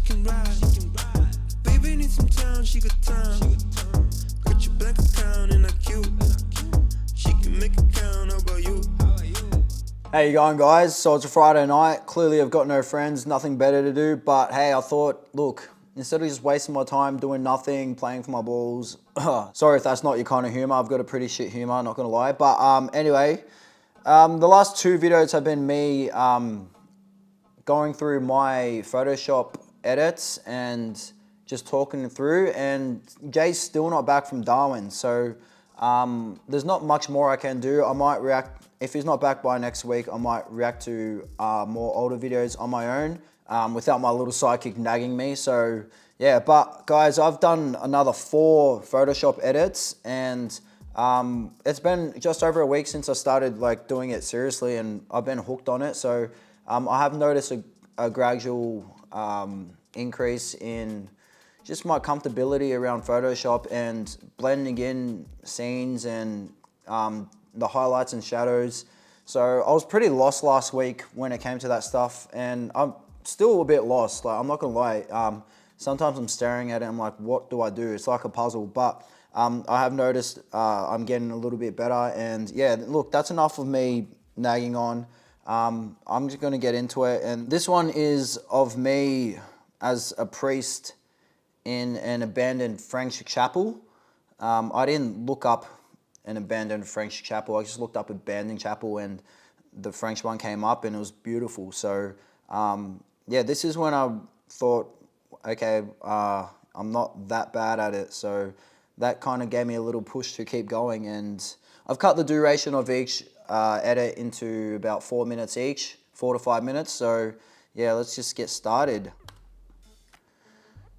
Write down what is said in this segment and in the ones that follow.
can ride. Baby needs some time, she got time. Got your bank account in a queue. She can make it count, how about you? How you going, guys? So it's a Friday night. Clearly I've got no friends, nothing better to do, but hey, I thought, look, instead of just wasting my time doing nothing, playing for my balls, sorry if that's not your kind of humor. I've got a pretty shit humor, not gonna lie. But anyway, the last two videos have been me going through my Photoshop edits and just talking through, and Jay's still not back from Darwin, so there's not much more I can do. I might react, if he's not back by next week, I might react to more older videos on my own without my little sidekick nagging me. So yeah, but guys, I've done another 4 Photoshop edits, and it's been just over a week since I started like doing it seriously, and I've been hooked on it. So I have noticed a gradual increase in just my comfortability around Photoshop and blending in scenes and the highlights and shadows. So I was pretty lost last week when it came to that stuff, and I'm still a bit lost. Like, I'm not gonna lie. Sometimes I'm staring at it, I'm like, what do I do? It's like a puzzle, but I have noticed I'm getting a little bit better. And yeah, look, that's enough of me nagging on. I'm just gonna get into it. And this one is of me as a priest in an abandoned French chapel. I didn't look up an abandoned French chapel. I just looked up abandoned chapel, and the French one came up, and it was beautiful. So yeah, this is when I thought, okay, I'm not that bad at it. So that kind of gave me a little push to keep going. And I've cut the duration of each edit into about 4 minutes each, 4 to 5 minutes. So yeah, let's just get started.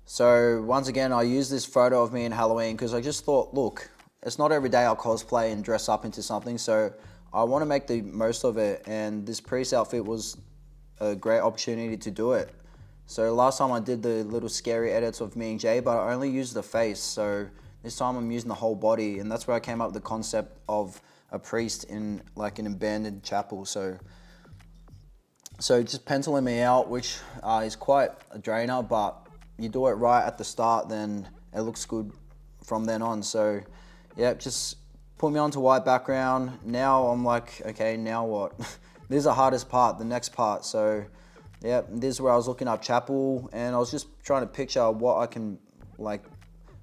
So once again, I used this photo of me in Halloween because I just thought, look, it's not every day I'll cosplay and dress up into something, so I want to make the most of it, and this priest outfit was a great opportunity to do it. So last time I did the little scary edits of me and Jay, but I only used the face, so this time I'm using the whole body, and that's where I came up with the concept of a priest in like an abandoned chapel. So just penciling me out, which is quite a drainer, but you do it right at the start, then it looks good from then on. So yeah, just put me onto white background. Now I'm like, okay, now what? This is the hardest part, the next part. So yeah, this is where I was looking up chapel, and I was just trying to picture what I can like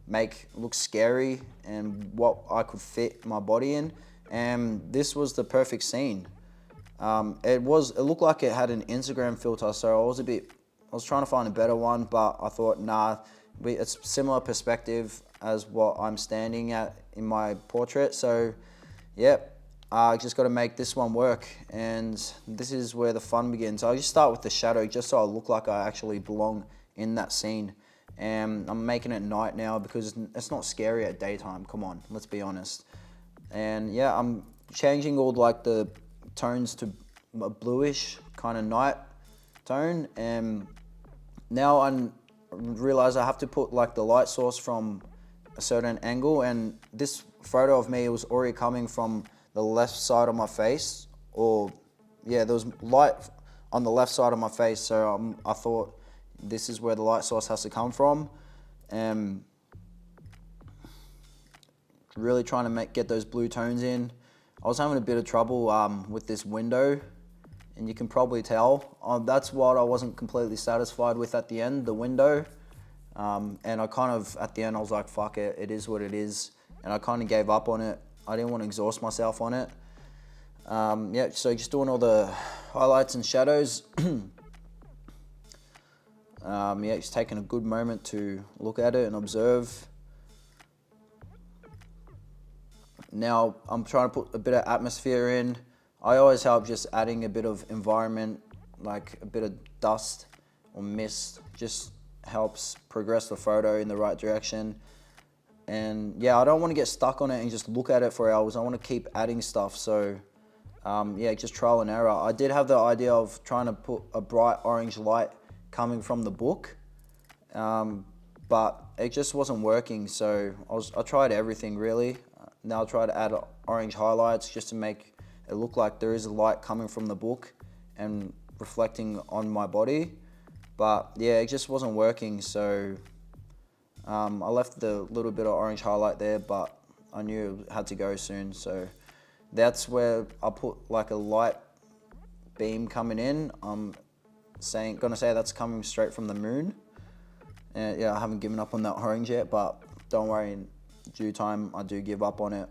make look scary and what I could fit my body in. And this was the perfect scene. It looked like it had an Instagram filter, so I was trying to find a better one, but I thought, nah, it's similar perspective as what I'm standing at in my portrait. So yep, I just got to make this one work, and this is where the fun begins. I'll just start with the shadow just so I look like I actually belong in that scene. And I'm making it night now because it's not scary at daytime. Come on, let's be honest. And yeah, I'm changing all like the tones to a bluish kind of night tone, and now I realize I have to put like the light source from a certain angle, and this photo of me was already coming from the left side of my face, or yeah, there was light on the left side of my face, so I thought this is where the light source has to come from, and really trying to get those blue tones in. I was having a bit of trouble with this window, and you can probably tell. That's what I wasn't completely satisfied with at the end, the window. And I kind of, at the end, I was like, fuck it, it is what it is. And I kind of gave up on it. I didn't want to exhaust myself on it. Yeah, so just doing all the highlights and shadows. Yeah, just taking a good moment to look at it and observe. Now I'm trying to put a bit of atmosphere in. I always help just adding a bit of environment, like a bit of dust or mist, just helps progress the photo in the right direction. And yeah, I don't want to get stuck on it and just look at it for hours. I want to keep adding stuff. So yeah, just trial and error. I did have the idea of trying to put a bright orange light coming from the book, but it just wasn't working. So I tried everything really. Now I'll try to add orange highlights just to make it look like there is a light coming from the book and reflecting on my body. But yeah, it just wasn't working, so I left the little bit of orange highlight there, but I knew it had to go soon, so that's where I put like a light beam coming in. I'm gonna say that's coming straight from the moon. And yeah, I haven't given up on that orange yet, but don't worry, in due time I do give up on it.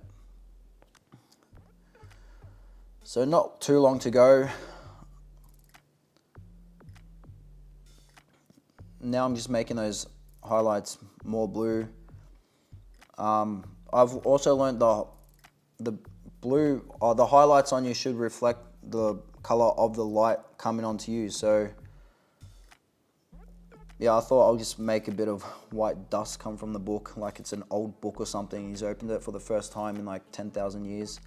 So not too long to go. Now I'm just making those highlights more blue. I've also learned the blue, or the highlights on you should reflect the color of the light coming onto you. So yeah, I thought I'll just make a bit of white dust come from the book, like it's an old book or something. He's opened it for the first time in like 10,000 years.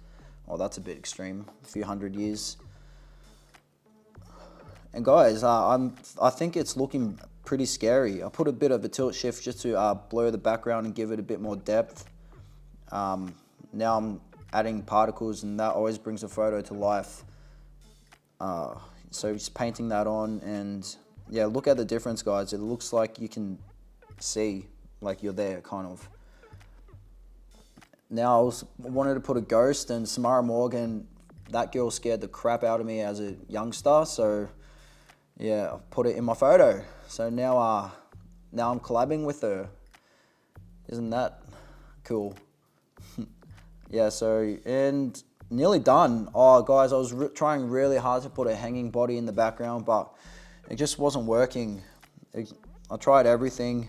Oh, that's a bit extreme, a few hundred years. And guys, I think it's looking pretty scary. I put a bit of a tilt shift just to blur the background and give it a bit more depth. Now I'm adding particles, and that always brings a photo to life. So just painting that on, and yeah, look at the difference, guys. It looks like you can see, like you're there, kind of. Now I wanted to put a ghost, and Samara Morgan, that girl scared the crap out of me as a youngster, so yeah, I put it in my photo. So now I'm collabing with her. Isn't that cool? Yeah, so, and nearly done. Oh, guys, I was trying really hard to put a hanging body in the background, but it just wasn't working. I tried everything.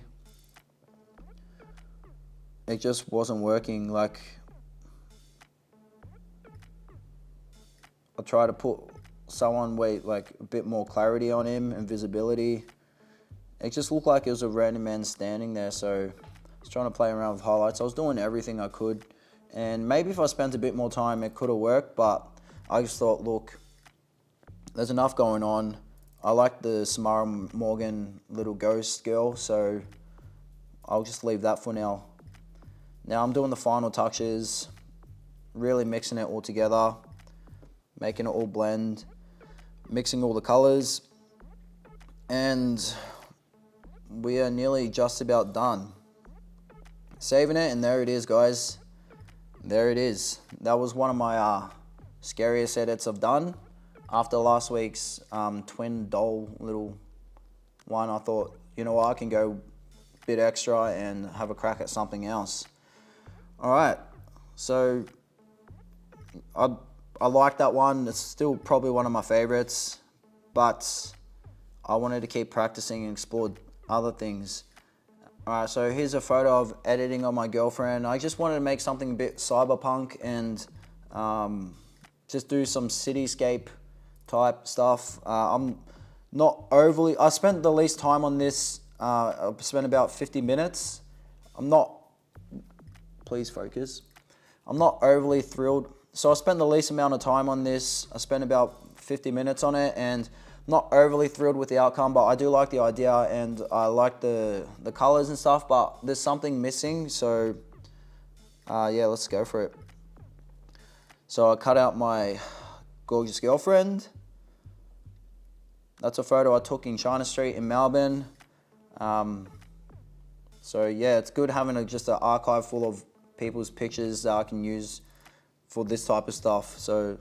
It just wasn't working. Like, I tried to put someone with like a bit more clarity on him and visibility. It just looked like it was a random man standing there, so I was trying to play around with highlights. I was doing everything I could, and maybe if I spent a bit more time it could have worked, but I just thought, look, there's enough going on. I like the Samara Morgan little ghost girl, so I'll just leave that for now. Now I'm doing the final touches, really mixing it all together, making it all blend, mixing all the colors, and we are nearly just about done. Saving it, and there it is, guys. There it is. That was one of my scariest edits I've done. After last week's twin doll little one, I thought, you know what, I can go a bit extra and have a crack at something else. All right, so I like that one. It's still probably one of my favorites, but I wanted to keep practicing and explore other things. All right, so here's a photo of editing on my girlfriend. I just wanted to make something a bit cyberpunk and just do some cityscape type stuff. I'm not overly, I spent the least time on this. I spent about 50 minutes. Please focus. I'm not overly thrilled. So I spent the least amount of time on this. I spent about 50 minutes on it, and not overly thrilled with the outcome, but I do like the idea, and I like the colors and stuff, but there's something missing, so yeah, let's go for it. So I cut out my gorgeous girlfriend. That's a photo I took in China Street in Melbourne. So yeah, it's good having just an archive full of people's pictures that I can use for this type of stuff. So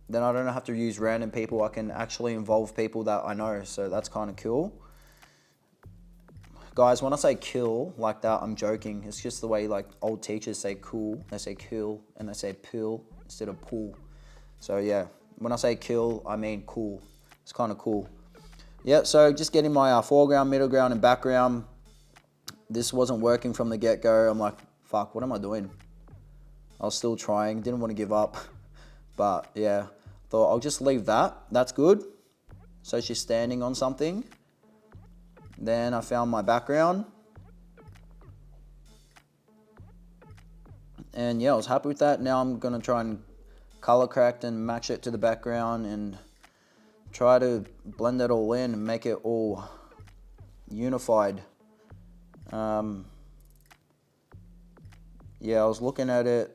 then I don't have to use random people. I can actually involve people that I know. So that's kind of cool. Guys, when I say kill like that, I'm joking. It's just the way like old teachers say cool. They say kill, and they say pill instead of pool. So yeah, when I say kill, I mean cool. It's kind of cool. Yeah, so just getting my foreground, middle ground, and background. This wasn't working from the get-go. I'm like, fuck, what am I doing? I was still trying, didn't want to give up. But yeah, thought I'll just leave that. That's good. So she's standing on something. Then I found my background. And yeah, I was happy with that. Now I'm gonna try and color correct and match it to the background and try to blend it all in and make it all unified. Yeah, I was looking at it.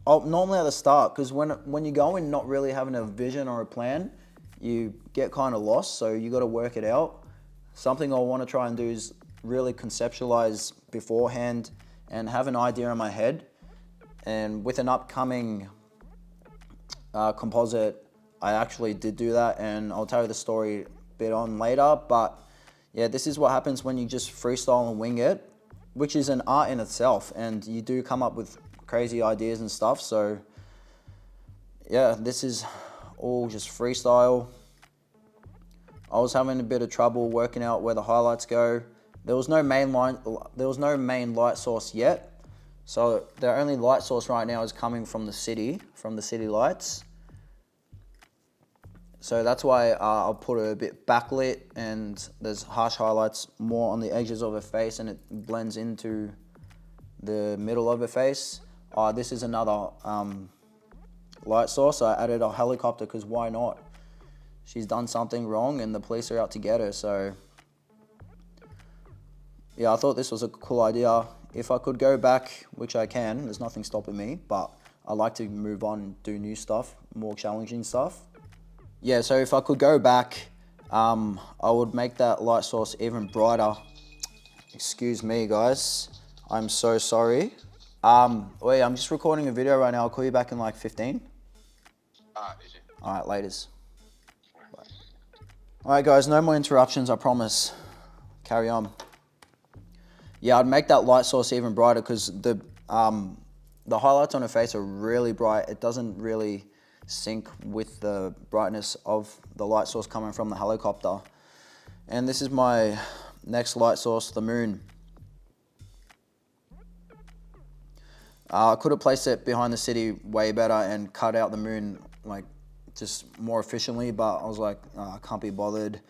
Normally at the start, because when you go in not really having a vision or a plan, you get kind of lost, so you got to work it out. Something I want to try and do is really conceptualize beforehand and have an idea in my head. And with an upcoming composite, I actually did do that, and I'll tell you the story a bit on later. But yeah, this is what happens when you just freestyle and wing it, which is an art in itself, and you do come up with crazy ideas and stuff. So yeah, this is all just freestyle. I was having a bit of trouble working out where the highlights go. There was no main light source yet. So the only light source right now is coming from the city lights. So that's why I'll put it a bit backlit, and there's harsh highlights more on the edges of her face, and it blends into the middle of her face. This is another light source. I added a helicopter because why not? She's done something wrong and the police are out to get her. So yeah, I thought this was a cool idea. If I could go back, which I can, there's nothing stopping me, but I like to move on and do new stuff, more challenging stuff. Yeah, so if I could go back, I would make that light source even brighter. Excuse me, guys. I'm so sorry. Wait, I'm just recording a video right now. I'll call you back in like 15. Easy. All right, laters. Bye. All right, guys, no more interruptions, I promise. Carry on. Yeah, I'd make that light source even brighter because the highlights on her face are really bright. It doesn't really sync with the brightness of the light source coming from the helicopter. And this is my next light source, the moon. I could have placed it behind the city way better and cut out the moon like just more efficiently, but I was like, I can't be bothered.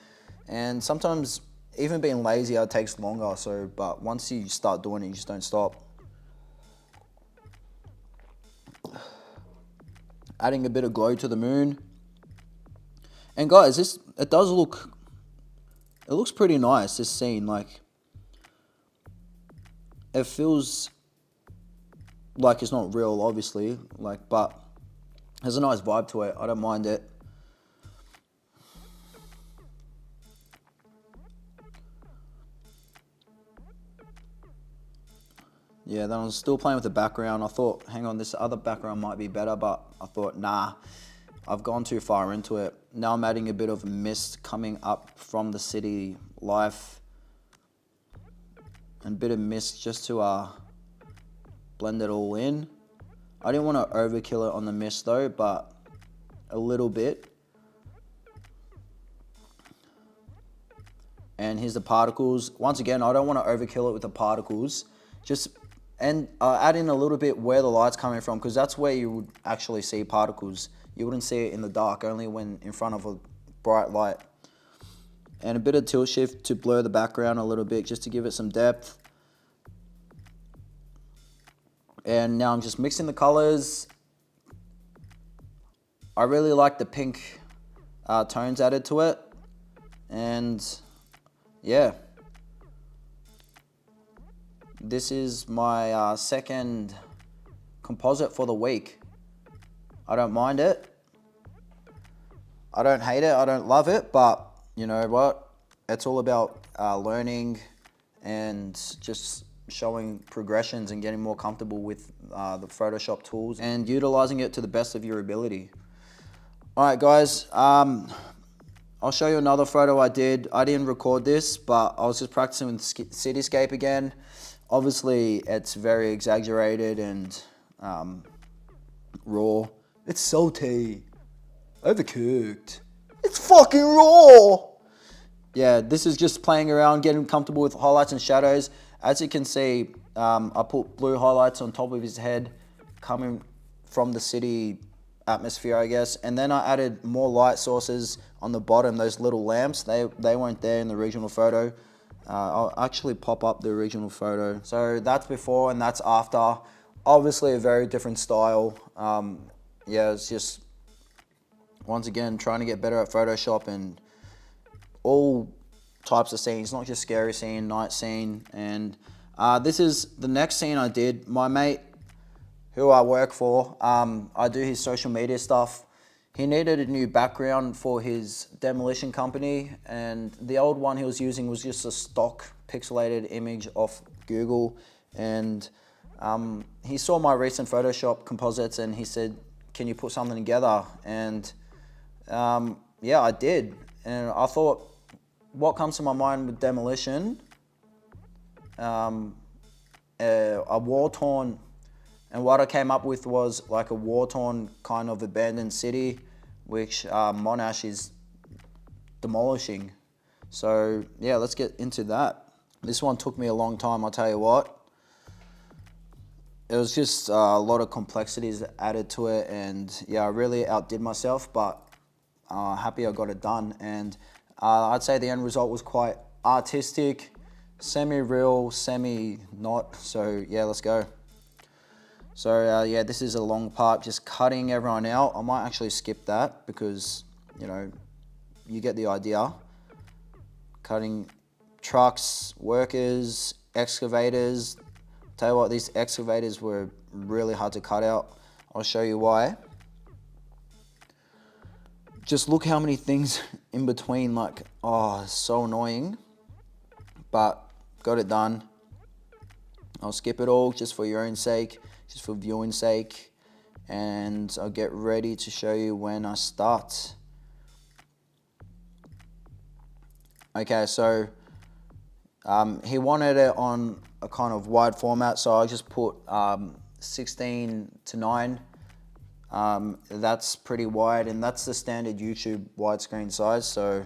And sometimes even being lazy, it takes longer. So, but once you start doing it, you just don't stop. Adding a bit of glow to the moon. And guys, it looks pretty nice, this scene. Like, it feels like it's not real, obviously, like, but there's a nice vibe to it. I don't mind it. Yeah, then I was still playing with the background. I thought, hang on, this other background might be better, but I thought, nah, I've gone too far into it. Now I'm adding a bit of mist coming up from the city life. And a bit of mist just to blend it all in. I didn't want to overkill it on the mist though, but a little bit. And here's the particles. Once again, I don't want to overkill it with the particles. And add in a little bit where the light's coming from, because that's where you would actually see particles. You wouldn't see it in the dark, only when in front of a bright light. And a bit of tilt shift to blur the background a little bit, just to give it some depth. And now I'm just mixing the colors. I really like the pink tones added to it. And yeah. This is my second composite for the week. I don't mind it. I don't hate it. I don't love it. But you know what? It's all about learning and just showing progressions and getting more comfortable with the Photoshop tools and utilizing it to the best of your ability. All right, guys. I'll show you another photo I did. I didn't record this, but I was just practicing with cityscape again. Obviously, it's very exaggerated and raw. It's salty. Overcooked. It's fucking raw. Yeah, this is just playing around, getting comfortable with highlights and shadows. As you can see, I put blue highlights on top of his head, coming from the city atmosphere, I guess. And then I added more light sources on the bottom, those little lamps. They weren't there in the original photo. I'll actually pop up the original photo. So that's before and that's after. Obviously a very different style. Yeah, it's just, once again, trying to get better at Photoshop and all types of scenes, not just scary scene, night scene. And this is the next scene I did. My mate, who I work for, I do his social media stuff. he needed a new background for his demolition company, and the old one he was using was just a stock pixelated image off Google. And he saw my recent Photoshop composites and he said, can you put something together? And yeah, I did. And I thought, what comes to my mind with Demolition? A war-torn, and what I came up with was like a war-torn kind of abandoned city, which Monash is demolishing. So yeah, let's get into that. This one took me a long time, I'll tell you what. It was just a lot of complexities added to it, and yeah, I really outdid myself, but happy I got it done. And I'd say the end result was quite artistic, semi-real, semi-not. So yeah, let's go. So yeah, this is a long part, just cutting everyone out. I might actually skip that because, you know, you get the idea. Cutting trucks, workers, excavators. Tell you what, these excavators were really hard to cut out. I'll show you why. Just look how many things in between, like, oh, so annoying. But got it done. I'll skip it all just for your own sake, just for viewing sake. And I'll get ready to show you when I start. Okay, so he wanted it on a kind of wide format, so I just put 16:9. That's pretty wide, and that's the standard YouTube widescreen size. So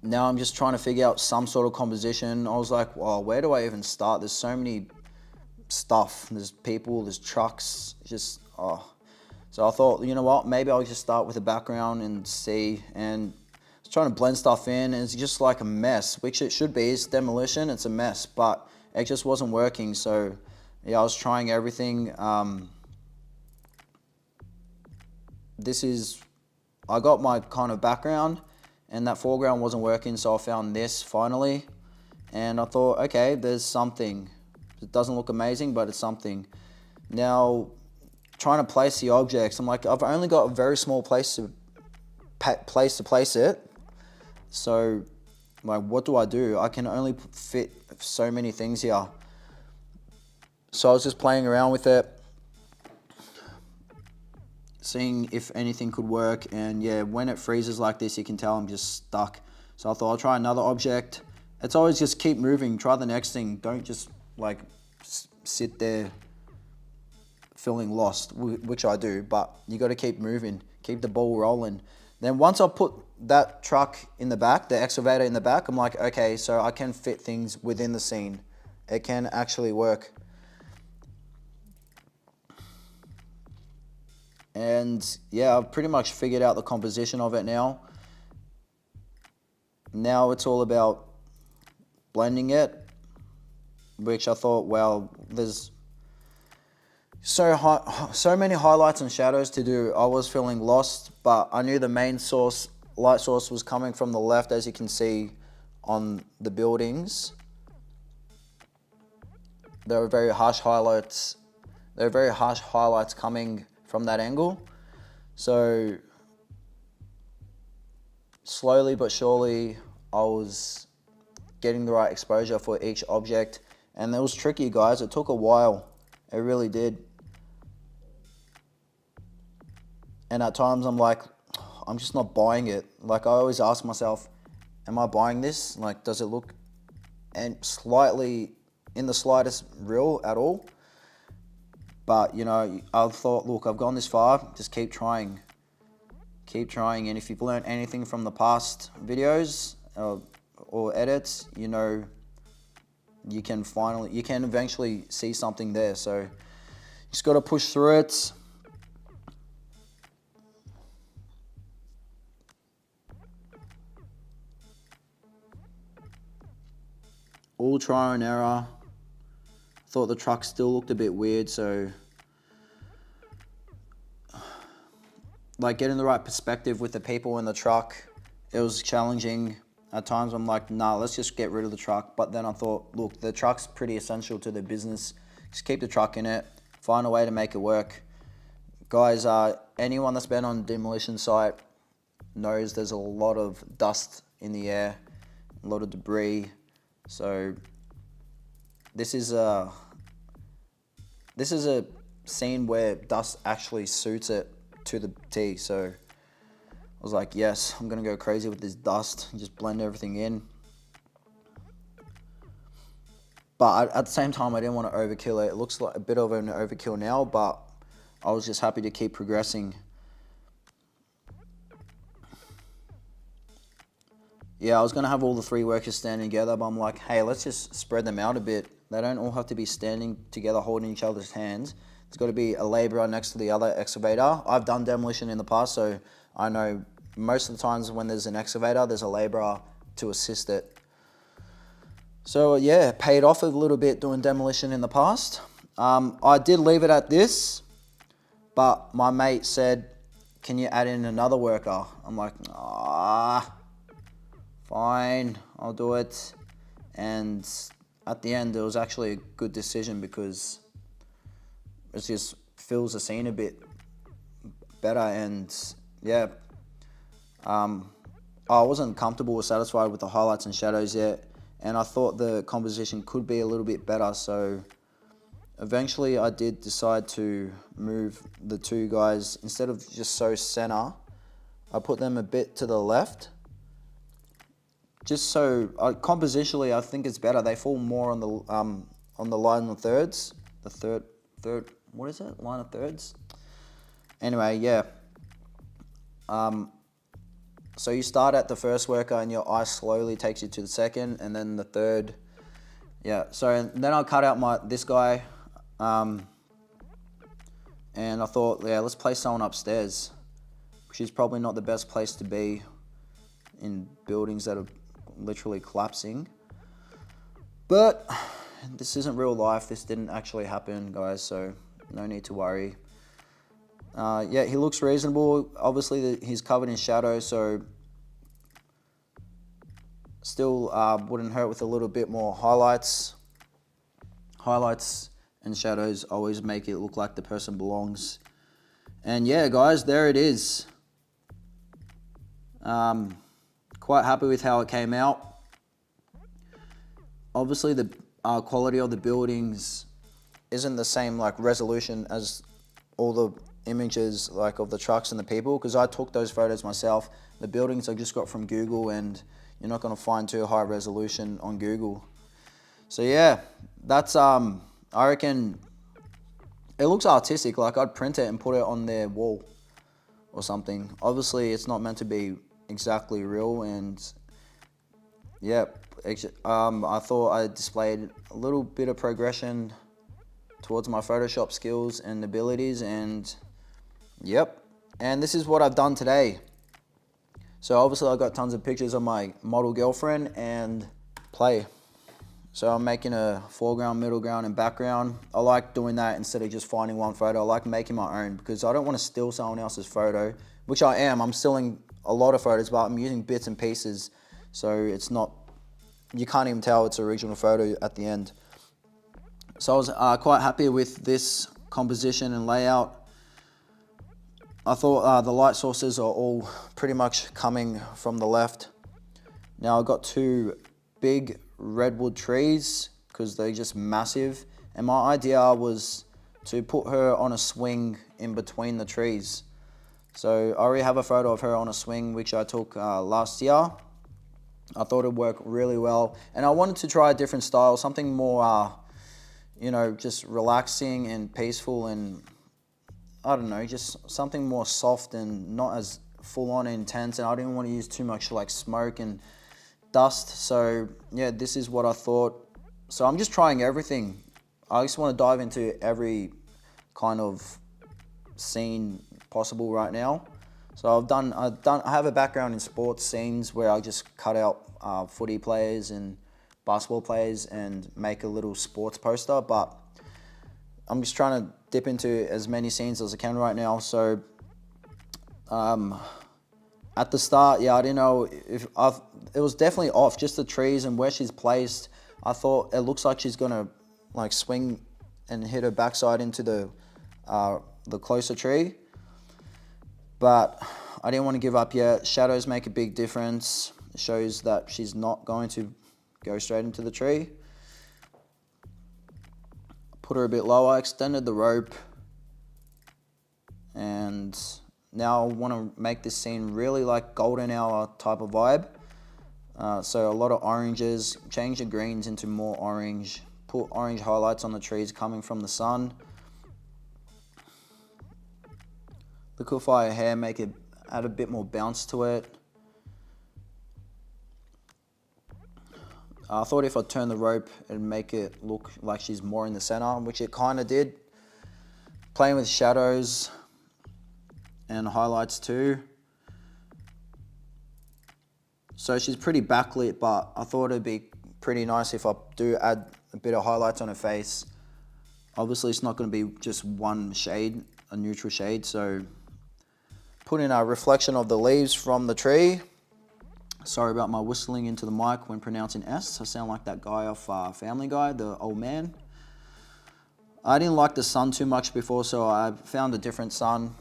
now I'm just trying to figure out some sort of composition. I was like, well, where do I even start? There's so many stuff. There's people, there's trucks, just, oh. So I thought, you know what, maybe I'll just start with a background and see. And I was trying to blend stuff in, and it's just like a mess, which it should be. It's Demolition, it's a mess, but it just wasn't working. So yeah, I was trying everything. I got my kind of background, and that foreground wasn't working, so I found this finally. And I thought, okay, there's something. It doesn't look amazing, but it's something. Now, trying to place the objects, I'm like, I've only got a very small place to place it. So, like, what do? I can only fit so many things here. So I was just playing around with it, seeing if anything could work. And yeah, when it freezes like this, you can tell I'm just stuck. So I thought I'll try another object. It's always just keep moving, try the next thing. Don't just like sit there feeling lost, which I do, but you got to keep moving, keep the ball rolling. Then once I put that truck in the back, the excavator in the back, I'm like, okay, so I can fit things within the scene. It can actually work. And yeah, I've pretty much figured out the composition of it now. Now it's all about blending it, which I thought, well, there's so many highlights and shadows to do. I was feeling lost, but I knew the main light source was coming from the left, as you can see on the buildings. There were very harsh highlights. Coming from that angle. So slowly but surely I was getting the right exposure for each object, and it was tricky, guys. It took a while. It really did. And at times I'm like, I'm just not buying it. Like, I always ask myself, am I buying this? Like, does it look and slightly in the slightest real at all? But, you know, I thought, look, I've gone this far, just keep trying. Keep trying, and if you've learned anything from the past videos or edits, you know, you can eventually see something there. So, just got to push through it. All trial and error. Thought the truck still looked a bit weird, so like getting the right perspective with the people in the truck, it was challenging. At times I'm like, nah, let's just get rid of the truck. But then I thought, look, the truck's pretty essential to the business. Just keep the truck in it, find a way to make it work. Guys, anyone that's been on Demolition site knows there's a lot of dust in the air, a lot of debris. So this is a scene where dust actually suits it to the T. So I was like, yes, I'm gonna go crazy with this dust and just blend everything in. But at the same time, I didn't want to overkill it. It looks like a bit of an overkill now, but I was just happy to keep progressing. Yeah, I was gonna have all the 3 workers standing together, but I'm like, hey, let's just spread them out a bit. They don't all have to be standing together holding each other's hands. There's got to be a labourer next to the other excavator. I've done demolition in the past, so I know most of the times when there's an excavator, there's a labourer to assist it. So yeah, paid off a little bit doing demolition in the past. I did leave it at this, but my mate said, can you add in another worker? I'm like, fine, I'll do it. And at the end, it was actually a good decision because it just fills the scene a bit better. And yeah, I wasn't comfortable or satisfied with the highlights and shadows yet, and I thought the composition could be a little bit better. So eventually I did decide to move the 2 guys, instead of just so center, I put them a bit to the left. Just so, compositionally, I think it's better. They fall more on the line of thirds. The third, what is it? Line of thirds? Anyway, yeah. So you start at the first worker and your eye slowly takes you to the second and then the third. Yeah, so and then I cut out this guy. And I thought, yeah, let's place someone upstairs, which is probably not the best place to be in buildings that are literally collapsing. But this isn't real life. This didn't actually happen, guys, so no need to worry. Yeah, he looks reasonable. Obviously, he's covered in shadow, so still wouldn't hurt with a little bit more highlights. Highlights and shadows always make it look like the person belongs. And yeah, guys, there it is. Quite happy with how it came out. Obviously, the quality of the buildings isn't the same like resolution as all the images like of the trucks and the people, because I took those photos myself. The buildings I just got from Google, and you're not going to find too high resolution on Google. So yeah, that's I reckon it looks artistic. Like I'd print it and put it on their wall or something. Obviously, it's not meant to be exactly real, and yeah, I thought I displayed a little bit of progression towards my Photoshop skills and abilities, and yep, and this is what I've done today. So obviously I got tons of pictures of my model girlfriend and play. So I'm making a foreground, middle ground, and background. I like doing that instead of just finding one photo. I like making my own because I don't want to steal someone else's photo, which I am. I'm stealing a lot of photos, but I'm using bits and pieces. So it's not, you can't even tell it's an original photo at the end. So I was quite happy with this composition and layout. I thought the light sources are all pretty much coming from the left. Now I've got 2 big redwood trees because they're just massive, and my idea was to put her on a swing in between the trees. So I already have a photo of her on a swing which I took last year. I thought it'd work really well, and I wanted to try a different style, something more you know, just relaxing and peaceful, and I don't know, just something more soft and not as full on intense. And I didn't want to use too much like smoke and dust. So yeah, this is what I thought. So I'm just trying everything. I just want to dive into every kind of scene possible right now. So I have a background in sports scenes where I just cut out footy players and basketball players and make a little sports poster, but I'm just trying to dip into as many scenes as I can right now. So at the start, yeah, I didn't know if it was definitely off, just the trees and where she's placed. I thought it looks like she's gonna like swing and hit her backside into the the closer tree. But I didn't want to give up yet. Shadows make a big difference. It shows that she's not going to go straight into the tree. Put her a bit lower, extended the rope. And now I want to make this scene really like golden hour type of vibe. So a lot of oranges, change the greens into more orange. Put orange highlights on the trees coming from the sun. Liquefy her hair, add a bit more bounce to it. I thought if I turn the rope, it'd make it look like she's more in the center, which it kind of did. Playing with shadows and highlights too. So she's pretty backlit, but I thought it'd be pretty nice if I do add a bit of highlights on her face. Obviously it's not going to be just one shade, a neutral shade, so put in a reflection of the leaves from the tree. Sorry about my whistling into the mic when pronouncing S. I sound like that guy off Family Guy, the old man. I didn't like the sun too much before, so I found a different sun.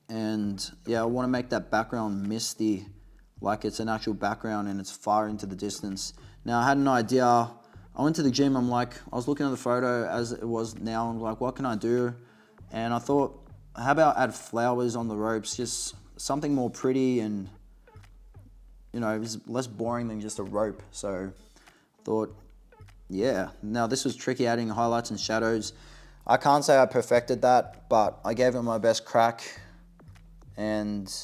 And yeah, I want to make that background misty, like it's an actual background and it's far into the distance. Now I had an idea. I went to the gym, I was looking at the photo as it was now, I'm like, what can I do? And I thought, how about add flowers on the ropes, just something more pretty and, you know, it's less boring than just a rope. So I thought, yeah. Now this was tricky, adding highlights and shadows. I can't say I perfected that, but I gave it my best crack. And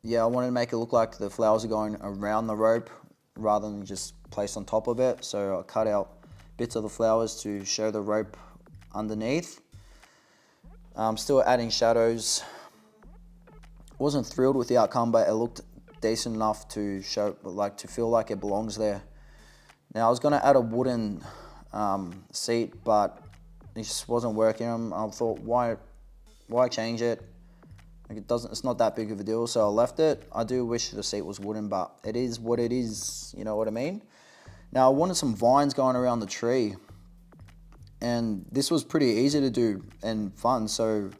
yeah, I wanted to make it look like the flowers are going around the rope rather than just placed on top of it. So I cut out bits of the flowers to show the rope underneath. Still adding shadows. Wasn't thrilled with the outcome, but it looked decent enough to show, like, to feel like it belongs there. Now I was gonna add a wooden seat, but it just wasn't working. I thought, why change it? Like, it's not that big of a deal, so I left it. I do wish the seat was wooden, but it is what it is. You know what I mean? Now I wanted some vines going around the tree, and this was pretty easy to do and fun. So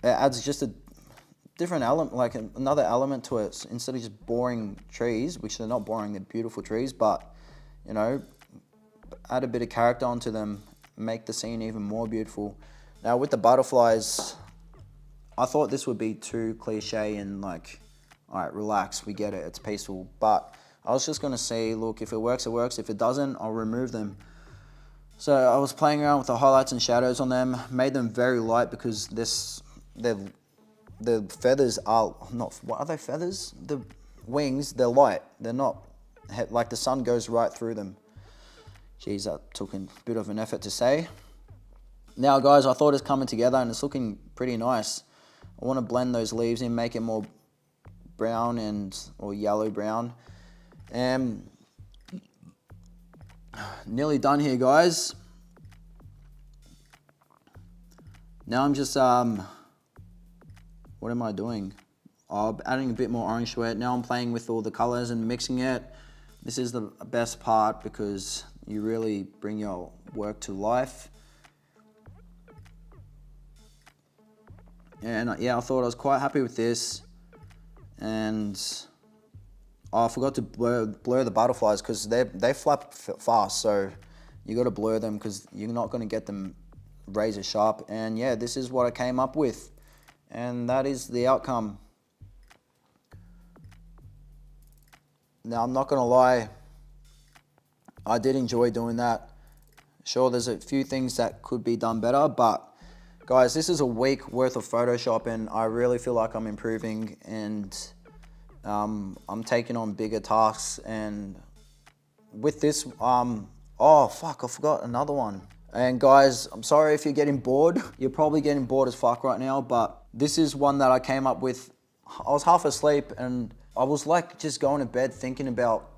it adds just a different element, like another element to it, instead of just boring trees, which they're not boring, they're beautiful trees, but, you know, add a bit of character onto them, make the scene even more beautiful. Now with the butterflies, I thought this would be too cliche and like, all right, relax, we get it, it's peaceful. But I was just gonna say, look, if it works, it works. If it doesn't, I'll remove them. So I was playing around with the highlights and shadows on them, made them very light because the feathers are not, what are they, feathers? The wings, they're light. They're not, like the sun goes right through them. Geez, that took a bit of an effort to say. Now guys, I thought it's coming together and it's looking pretty nice. I want to blend those leaves in, make it more brown or yellow brown. And nearly done here, guys. Now I'm just, what am I doing? I'm adding a bit more orange to it. Now I'm playing with all the colors and mixing it. This is the best part because you really bring your work to life. And yeah, I thought I was quite happy with this. And I forgot to blur the butterflies because they flap fast. So you got to blur them because you're not going to get them razor sharp. And yeah, this is what I came up with. And that is the outcome. Now, I'm not going to lie, I did enjoy doing that. Sure, there's a few things that could be done better, but guys, this is a week worth of Photoshop and I really feel like I'm improving and I'm taking on bigger tasks. And with this, oh fuck, I forgot another one. And guys, I'm sorry if you're getting bored. You're probably getting bored as fuck right now, but this is one that I came up with. I was half asleep and I was like just going to bed thinking about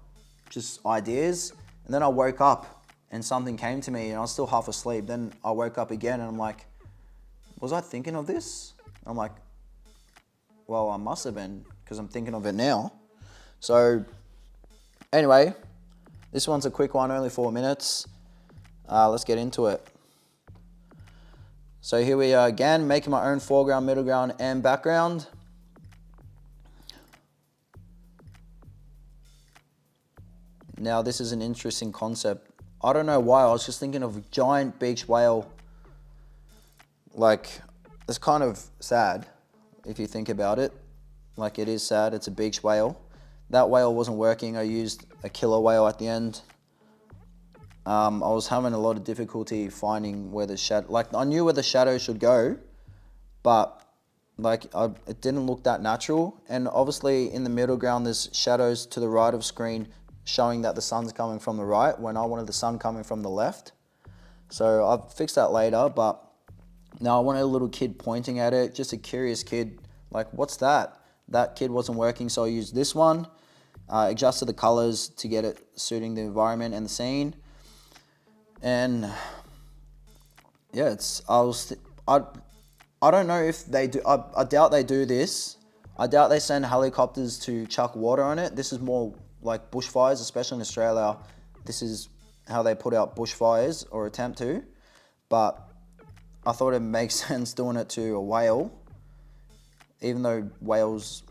just ideas. And then I woke up and something came to me and I was still half asleep. Then I woke up again and I'm like, was I thinking of this? I'm like, well, I must have been because I'm thinking of it now. So anyway, this one's a quick one, only 4 minutes. Let's get into it. So here we are again, making my own foreground, middle ground, and background. Now this is an interesting concept. I don't know why, I was just thinking of a giant beach whale. Like, it's kind of sad if you think about it. Like, it is sad, it's a beach whale. That whale wasn't working, I used a killer whale at the end. I was having a lot of difficulty finding where the shadow, like I knew where the shadow should go, but like it didn't look that natural. And obviously in the middle ground, there's shadows to the right of screen showing that the sun's coming from the right when I wanted the sun coming from the left. So I've fixed that later, but now I wanted a little kid pointing at it, just a curious kid, like what's that? That kid wasn't working, so I used this one, adjusted the colors to get it suiting the environment and the scene. And yeah, I don't know if they do, I doubt they do this. I doubt they send helicopters to chuck water on it. This is more like bushfires, especially in Australia. This is how they put out bushfires or attempt to. But I thought it makes sense doing it to a whale, even though whales,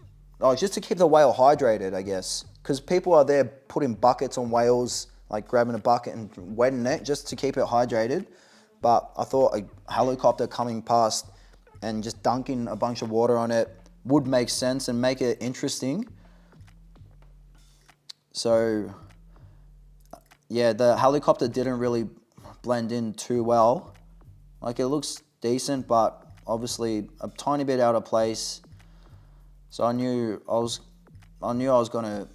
just to keep the whale hydrated, I guess. Because people are there putting buckets on whales, like grabbing a bucket and wetting it just to keep it hydrated. But I thought a helicopter coming past and just dunking a bunch of water on it would make sense and make it interesting. So yeah, the helicopter didn't really blend in too well. Like, it looks decent, but obviously a tiny bit out of place. So I knew I was gonna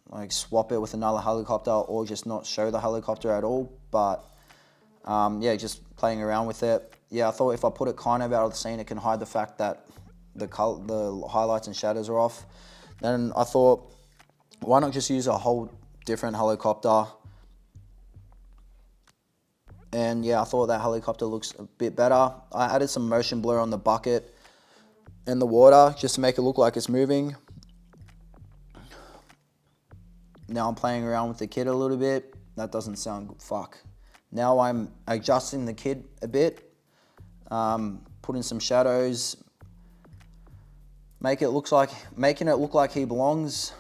like swap it with another helicopter or just not show the helicopter at all. But yeah, just playing around with it. Yeah, I thought if I put it kind of out of the scene, it can hide the fact that the highlights and shadows are off. Then I thought, why not just use a whole different helicopter? And yeah, I thought that helicopter looks a bit better. I added some motion blur on the bucket and the water just to make it look like it's moving. Now I'm playing around with the kid a little bit. That doesn't sound good, fuck. Now I'm adjusting the kid a bit, putting some shadows, making it look like he belongs,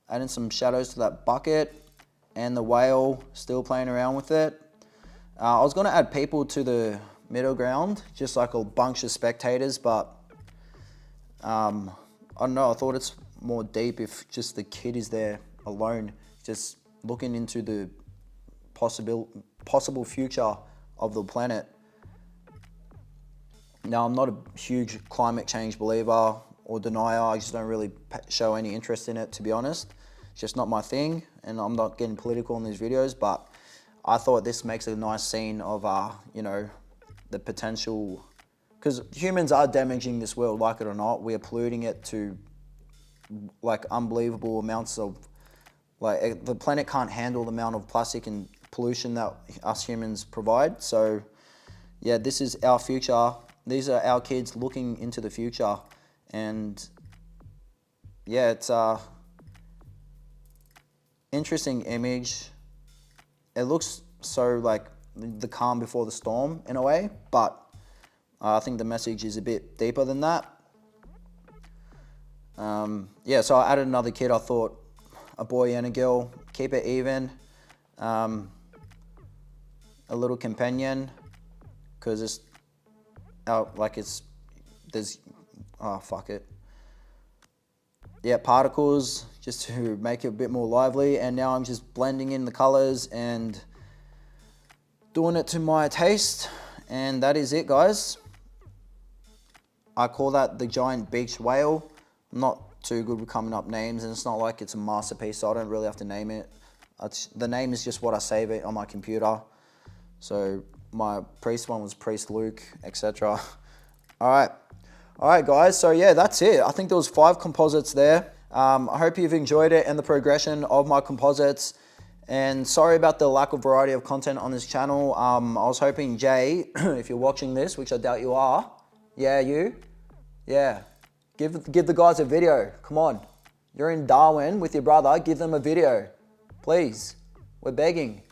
adding some shadows to that bucket and the whale, still playing around with it. I was gonna add people to the middle ground, just like a bunch of spectators, but I don't know, I thought it's more deep if just the kid is there alone, just looking into the possible future of the planet. Now, I'm not a huge climate change believer or denier. I just don't really show any interest in it, to be honest. It's just not my thing, and I'm not getting political in these videos, but I thought this makes a nice scene of, you know, the potential, because humans are damaging this world, like it or not. We are polluting it to like unbelievable amounts of, like, the planet can't handle the amount of plastic and pollution that us humans provide. So yeah, this is our future. These are our kids looking into the future. And yeah, it's a interesting image. It looks so like the calm before the storm in a way, but I think the message is a bit deeper than that. Yeah, so I added another kid. I thought a boy and a girl, keep it even. A little companion, because it's there's, oh fuck it. Yeah, particles, just to make it a bit more lively. And now I'm just blending in the colors and doing it to my taste. And that is it, guys. I call that the giant beach whale. I'm not too good with coming up names, and it's not like it's a masterpiece, so I don't really have to name it. The name is just what I save it on my computer. So my priest one was Priest Luke, etc. All right, guys. So yeah, that's it. I think there was 5 composites there. I hope you've enjoyed it and the progression of my composites. And sorry about the lack of variety of content on this channel. I was hoping, Jay, if you're watching this, which I doubt you are. Yeah, you? Yeah. Give the guys a video. Come on. You're in Darwin with your brother. Give them a video. Please. We're begging.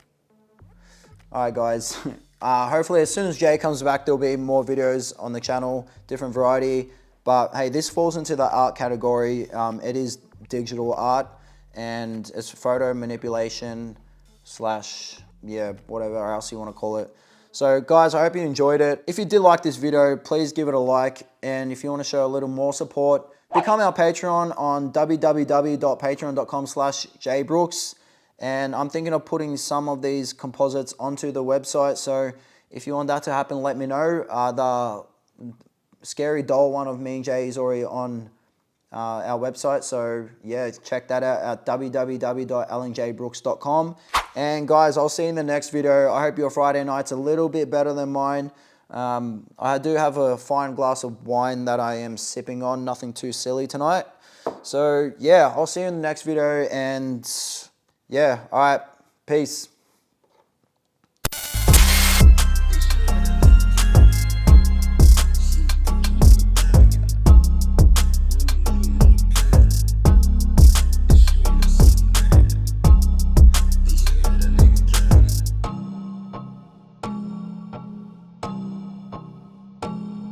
All right, guys. Hopefully as soon as Jay comes back, there'll be more videos on the channel, different variety. But hey, this falls into the art category. It is digital art and it's photo manipulation slash, yeah, whatever else you want to call it. So guys, I hope you enjoyed it. If you did like this video, please give it a like. And if you want to show a little more support, become our Patreon on www.patreon.com/jbrooks. And I'm thinking of putting some of these composites onto the website. So if you want that to happen, let me know. The scary doll one of me and Jay is already on our website. So yeah, check that out at www.alanjbrooks.com. And guys, I'll see you in the next video. I hope your Friday night's a little bit better than mine. I do have a fine glass of wine that I am sipping on, nothing too silly tonight. So yeah, I'll see you in the next video and yeah, all right, peace.